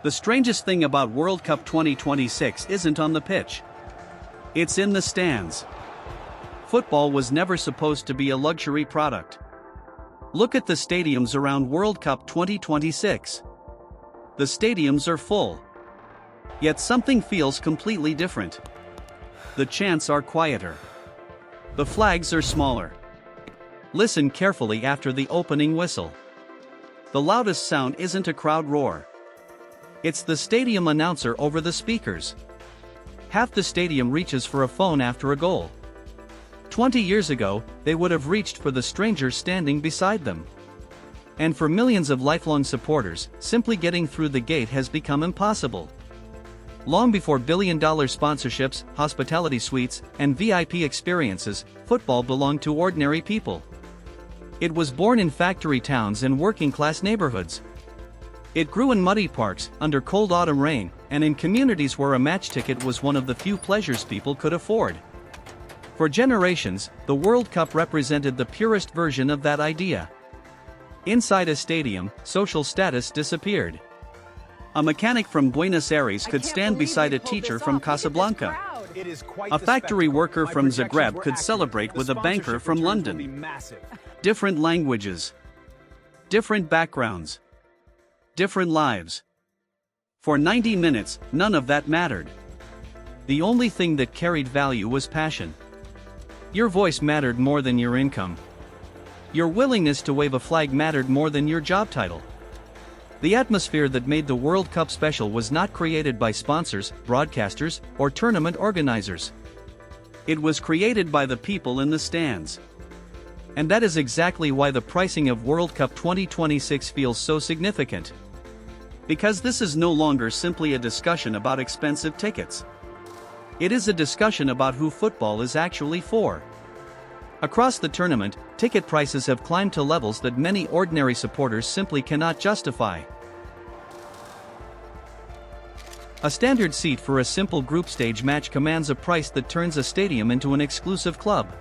The strangest thing about World Cup 2026 isn't on the pitch. It's in the stands. Football was never supposed to be a luxury product. Look at the stadiums around World Cup 2026. The stadiums are full. Yet something feels completely different. The chants are quieter. The flags are smaller. Listen carefully after the opening whistle. The loudest sound isn't a crowd roar. It's the stadium announcer over the speakers. Half the stadium reaches for a phone after a goal. 20 years ago, they would have reached for the stranger standing beside them. And for millions of lifelong supporters, simply getting through the gate has become impossible. Long before billion-dollar sponsorships, hospitality suites, and VIP experiences, football belonged to ordinary people. It was born in factory towns and working-class neighborhoods. It grew in muddy parks, under cold autumn rain, and in communities where a match ticket was one of the few pleasures people could afford. For generations, the World Cup represented the purest version of that idea. Inside a stadium, social status disappeared. A mechanic from Buenos Aires could stand beside a teacher from Casablanca. A factory worker from Zagreb could celebrate with a banker from London. Different languages. Different backgrounds. Different lives. For 90 minutes, none of that mattered. The only thing that carried value was passion. Your voice mattered more than your income. Your willingness to wave a flag mattered more than your job title. The atmosphere that made the World Cup special was not created by sponsors, broadcasters, or tournament organizers. It was created by the people in the stands. And that is exactly why the pricing of World Cup 2026 feels so significant. Because this is no longer simply a discussion about expensive tickets. It is a discussion about who football is actually for. Across the tournament, ticket prices have climbed to levels that many ordinary supporters simply cannot justify. A standard seat for a simple group stage match commands a price that turns a stadium into an exclusive club.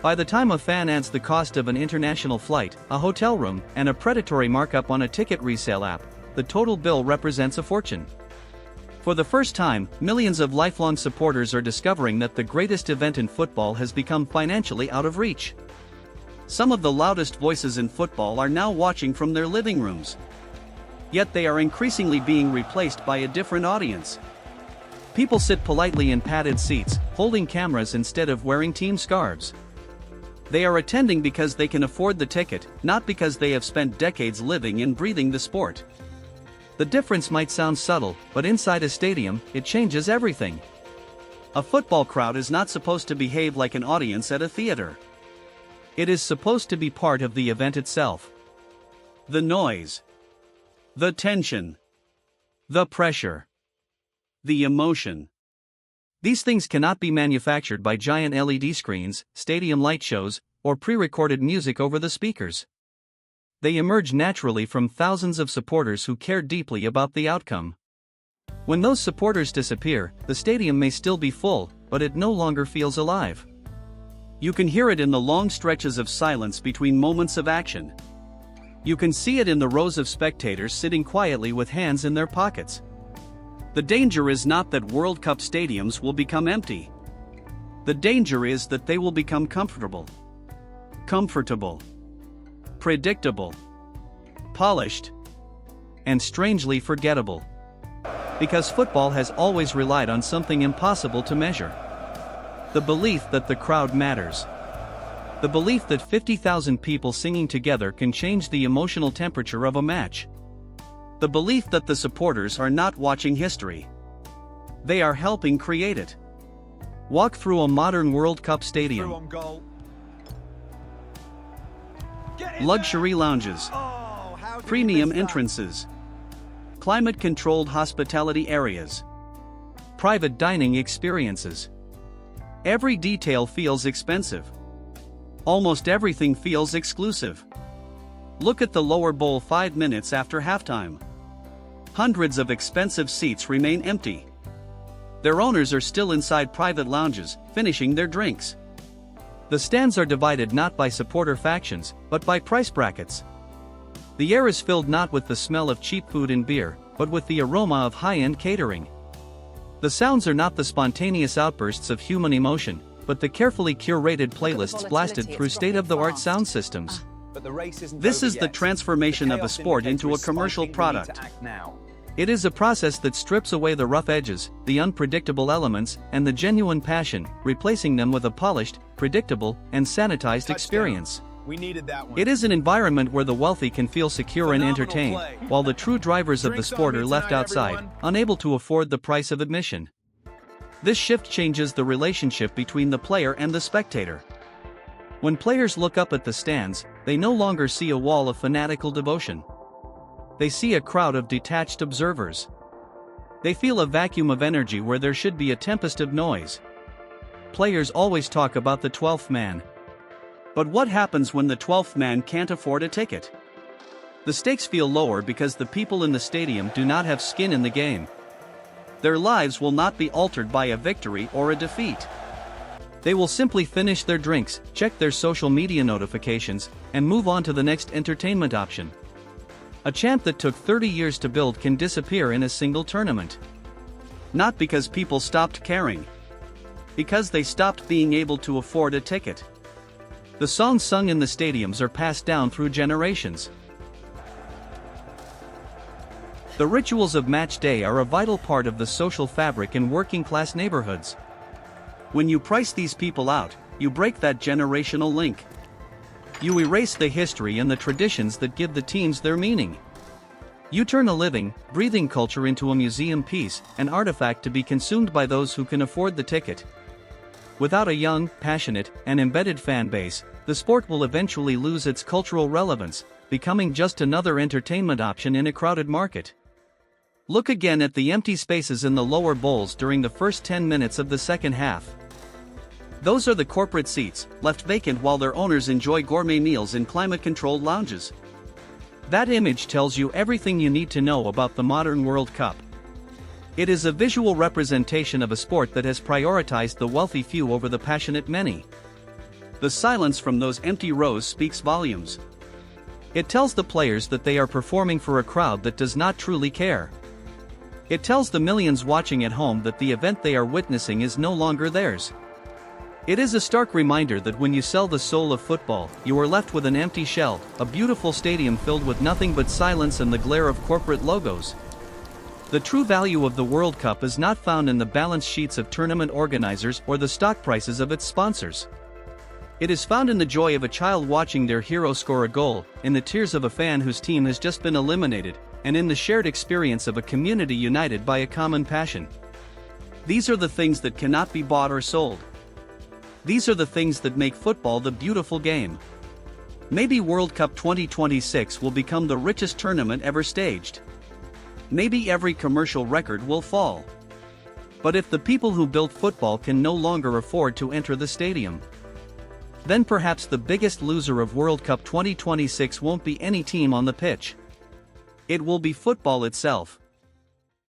By the time a fan adds the cost of an international flight, a hotel room, and a predatory markup on a ticket resale app, the total bill represents a fortune. For the first time, millions of lifelong supporters are discovering that the greatest event in football has become financially out of reach. Some of the loudest voices in football are now watching from their living rooms. Yet they are increasingly being replaced by a different audience. People sit politely in padded seats, holding cameras instead of wearing team scarves. They are attending because they can afford the ticket, not because they have spent decades living and breathing the sport. The difference might sound subtle, but inside a stadium, it changes everything. A football crowd is not supposed to behave like an audience at a theater. It is supposed to be part of the event itself. The noise. The tension. The pressure. The emotion. These things cannot be manufactured by giant LED screens, stadium light shows, or pre-recorded music over the speakers. They emerge naturally from thousands of supporters who care deeply about the outcome. When those supporters disappear, the stadium may still be full, but it no longer feels alive. You can hear it in the long stretches of silence between moments of action. You can see it in the rows of spectators sitting quietly with hands in their pockets. The danger is not that World Cup stadiums will become empty. The danger is that they will become comfortable. Comfortable. Predictable. Polished. And strangely forgettable. Because football has always relied on something impossible to measure. The belief that the crowd matters. The belief that 50,000 people singing together can change the emotional temperature of a match. The belief that the supporters are not watching history. They are helping create it. Walk through a modern World Cup stadium. Luxury lounges. Premium entrances. Climate-controlled hospitality areas. Private dining experiences. Every detail feels expensive. Almost everything feels exclusive. Look at the lower bowl 5 minutes after halftime. Hundreds of expensive seats remain empty. Their owners are still inside private lounges, finishing their drinks. The stands are divided not by supporter factions, but by price brackets. The air is filled not with the smell of cheap food and beer, but with the aroma of high-end catering. The sounds are not the spontaneous outbursts of human emotion, but the carefully curated playlists blasted through state-of-the-art sound systems. This is the transformation of a sport into a commercial product. It is a process that strips away the rough edges, the unpredictable elements, and the genuine passion, replacing them with a polished, predictable, and sanitized experience. We needed that one. It is an environment where the wealthy can feel secure and entertained, while the true drivers of the sport are left outside, unable to afford the price of admission. This shift changes the relationship between the player and the spectator. When players look up at the stands, they no longer see a wall of fanatical devotion. They see a crowd of detached observers. They feel a vacuum of energy where there should be a tempest of noise. Players always talk about the 12th man. But what happens when the 12th man can't afford a ticket? The stakes feel lower because the people in the stadium do not have skin in the game. Their lives will not be altered by a victory or a defeat. They will simply finish their drinks, check their social media notifications, and move on to the next entertainment option. A chant that took 30 years to build can disappear in a single tournament. Not because people stopped caring. Because they stopped being able to afford a ticket. The songs sung in the stadiums are passed down through generations. The rituals of match day are a vital part of the social fabric in working-class neighborhoods. When you price these people out, you break that generational link. You erase the history and the traditions that give the teams their meaning. You turn a living, breathing culture into a museum piece, an artifact to be consumed by those who can afford the ticket. Without a young, passionate, and embedded fan base, the sport will eventually lose its cultural relevance, becoming just another entertainment option in a crowded market. Look again at the empty spaces in the lower bowls during the first 10 minutes of the second half. Those are the corporate seats, left vacant while their owners enjoy gourmet meals in climate-controlled lounges. That image tells you everything you need to know about the modern World Cup. It is a visual representation of a sport that has prioritized the wealthy few over the passionate many. The silence from those empty rows speaks volumes. It tells the players that they are performing for a crowd that does not truly care. It tells the millions watching at home that the event they are witnessing is no longer theirs. It is a stark reminder that when you sell the soul of football, you are left with an empty shell, a beautiful stadium filled with nothing but silence and the glare of corporate logos. The true value of the World Cup is not found in the balance sheets of tournament organizers or the stock prices of its sponsors. It is found in the joy of a child watching their hero score a goal, in the tears of a fan whose team has just been eliminated, and in the shared experience of a community united by a common passion. These are the things that cannot be bought or sold. These are the things that make football the beautiful game. Maybe World Cup 2026 will become the richest tournament ever staged. Maybe every commercial record will fall. But if the people who built football can no longer afford to enter the stadium, then perhaps the biggest loser of World Cup 2026 won't be any team on the pitch. It will be football itself.